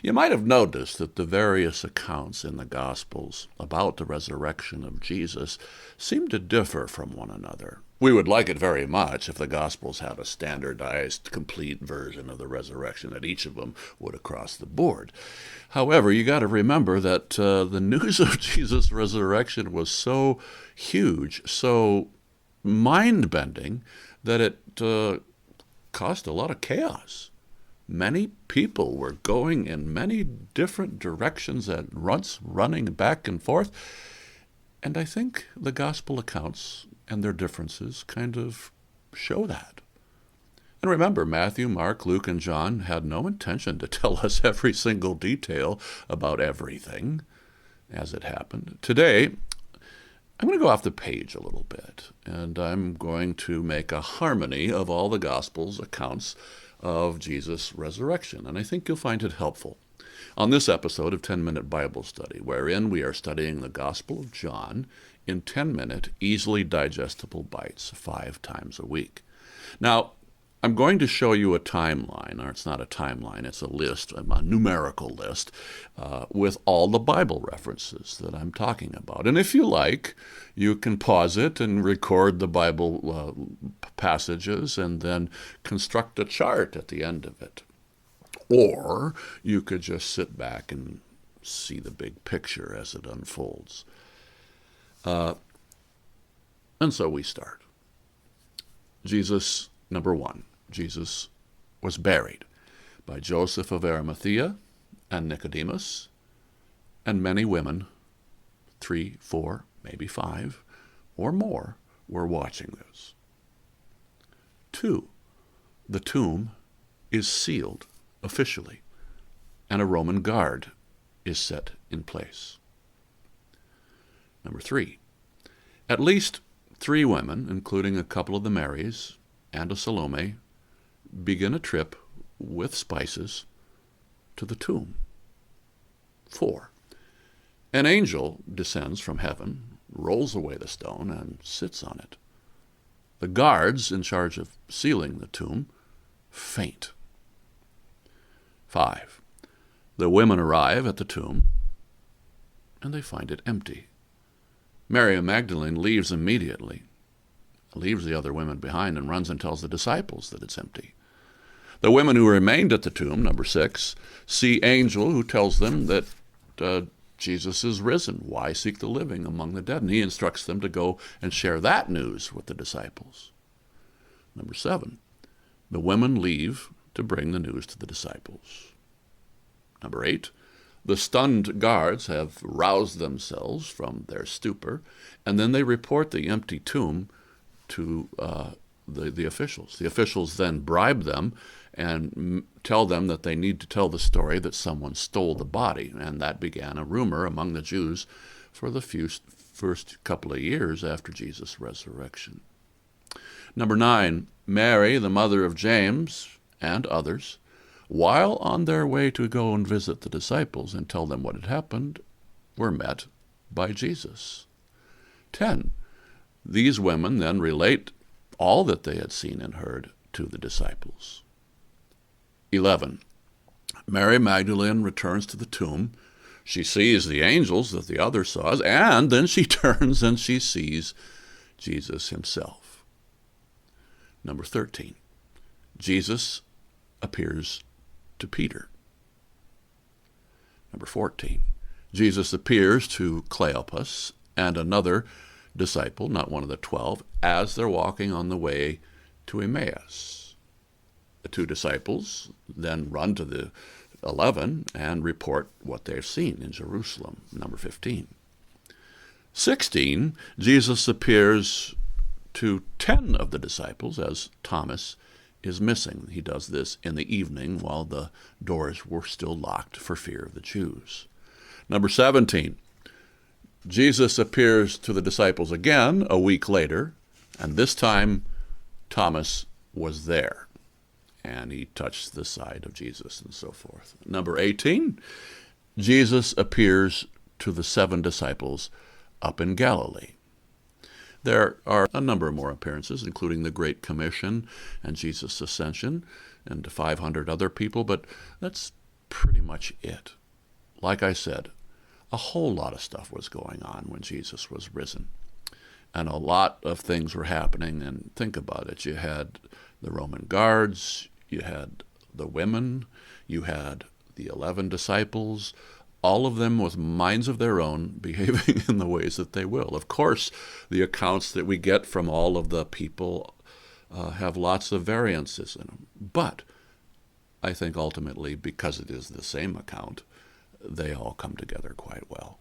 You might have noticed that the various accounts in the Gospels about the resurrection of Jesus seem to differ from one another. We would like it very much if the Gospels had a standardized, complete version of the resurrection, that each of them would across the board. However, you got to remember that the news of Jesus' resurrection was so huge, so mind-bending, that it caused a lot of chaos. Many people were going in many different directions at once, running back and forth. And I think the gospel accounts and their differences kind of show that. And remember, Matthew, Mark, Luke, and John had no intention to tell us every single detail about everything as it happened. Today, I'm going to go off the page a little bit, and I'm going to make a harmony of all the Gospels accounts of Jesus' resurrection, and I think you'll find it helpful on this episode of 10-Minute Bible Study, wherein we are studying the Gospel of John in 10-minute, easily digestible bites 5 times a week. Now, I'm going to show you a timeline, or it's not a timeline, it's a list, a numerical list, with all the Bible references that I'm talking about. And if you like, you can pause it and record the Bible passages and then construct a chart at the end of it. Or you could just sit back and see the big picture as it unfolds. And so we start. Jesus, number 1. Jesus was buried by Joseph of Arimathea and Nicodemus, and many women, 3, 4, maybe 5, or more, were watching this. 2, the tomb is sealed officially, and a Roman guard is set in place. Number 3, at least 3 women, including a couple of the Marys and a Salome, begin a trip with spices to the tomb. 4, an angel descends from heaven, rolls away the stone, and sits on it. The guards in charge of sealing the tomb faint. 5, the women arrive at the tomb, and they find it empty. Mary Magdalene leaves immediately, leaves the other women behind, and runs and tells the disciples that it's empty. The women who remained at the tomb, number 6, see angel who tells them that Jesus is risen. Why seek the living among the dead? And he instructs them to go and share that news with the disciples. Number 7, the women leave to bring the news to the disciples. Number 8, the stunned guards have roused themselves from their stupor, and then they report the empty tomb to the officials. The officials then bribe them and tell them that they need to tell the story that someone stole the body, and that began a rumor among the Jews for the first couple of years after Jesus' resurrection. Number 9, Mary, the mother of James and others, while on their way to go and visit the disciples and tell them what had happened, were met by Jesus. 10, these women then relate all that they had seen and heard to the disciples. 11, Mary Magdalene returns to the tomb. She sees the angels that the others saw, and then she turns and she sees Jesus himself. Number 13, Jesus appears to Peter. Number 14, Jesus appears to Cleopas and another disciple, not one of the 12, as they're walking on the way to Emmaus. The 2 disciples then run to the 11 and report what they've seen in Jerusalem. Number 15. 16, Jesus appears to 10 of the disciples as Thomas is missing. He does this in the evening while the doors were still locked for fear of the Jews. Number 17, Jesus appears to the disciples again a week later, and this time Thomas was there, and he touched the side of Jesus and so forth. Number 18, Jesus appears to the 7 disciples up in Galilee. There are a number more appearances, including the Great Commission and Jesus' ascension, and to 500 other people, but let's pretty much it. Like I said, a whole lot of stuff was going on when Jesus was risen. And a lot of things were happening, and think about it. You had the Roman guards, you had the women, you had the 11 disciples, all of them with minds of their own, behaving in the ways that they will. Of course, the accounts that we get from all of the people have lots of variances in them. But I think ultimately, because it is the same account, they all come together quite well.